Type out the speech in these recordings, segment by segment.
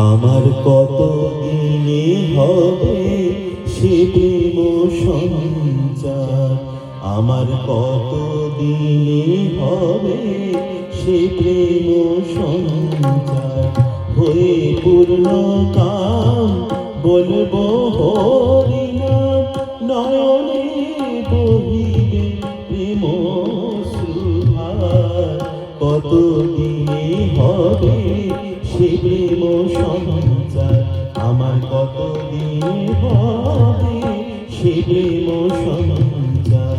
আমার কত দিনে হবে সে প্রেম সঞ্চার, আমার কত দিনে হবে সে প্রেম সঞ্চার, হয়ে পূর্ণ কাম বলবো হরিনাম, নয়নে বহিবে প্রেম সুধার, কত দিনে হবে সে প্রেম সঞ্চার, আমার কত দিনে হবে সে প্রেম সঞ্চার।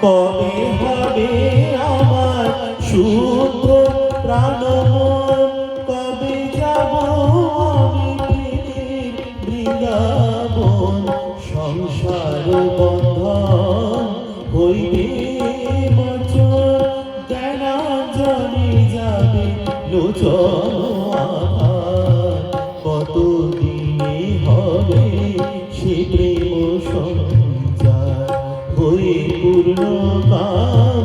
কবে হবে আমার শুদ্ধ প্রাণমন, কবে যাব আমি প্রেমের বৃন্দাবন, সংসার বন্ধন হইবে মোচন, জ্ঞানাঞ্জলি যাবে লোচন আধার, কত দিনে হবে সে প্রেম সঞ্চার, হয়ে পূর্ণ কাম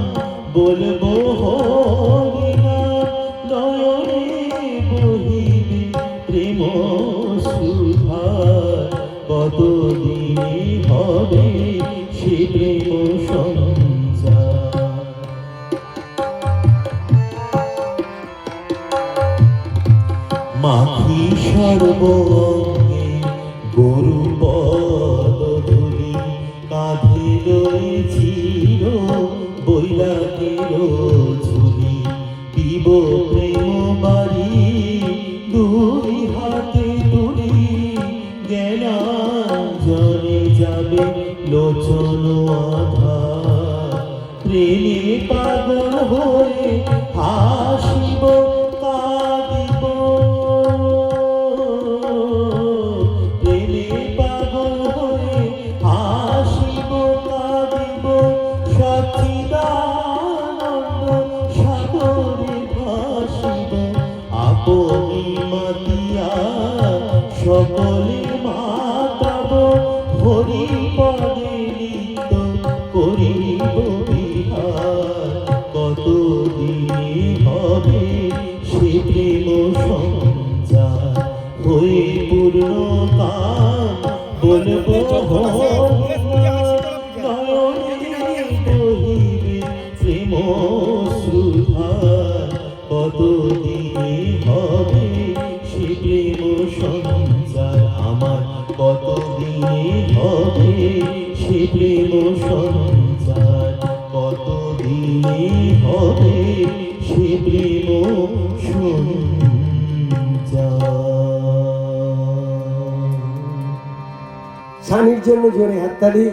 বলবো হরিনাম, নয়নে বহিবে প্রেম সুধার, কত দিনে হবে সে প্রেম সঞ্চার। মাখি সর্বঙ্গে গরু পদধূলি, কাঁধে লয়ে চির বৈরাগের ঝুলি, দিব প্রেম বাড়ি দুই হাতে তুলি, জ্ঞানাঞ্জলি যাবে লোচন আধার, প্রেমে পাগল হয়ে হাসিব কাঁদিব, প্রেমে পাগল হয়ে হাসিব কাঁদিব, সচ্চিদানন্দ সাগরে ভাসিব, আপনি মাতিয়া সকলে মাতাব, হরি পদে নিত্য করিব বিহার, কত দিনে হবে সে প্রেম সঞ্চার, হয়ে পূর্ণ কাম বলবো নয়নে বহিবে প্রেম সুধার, কত দিনে হবে সে প্রেম সঞ্চার, আমার কত দিনে হবে সে প্রেম সঞ্চার, কত দিনে হবে সে প্রেম সঞ্চার। স্বামীর জন্য জোরে হাততালি।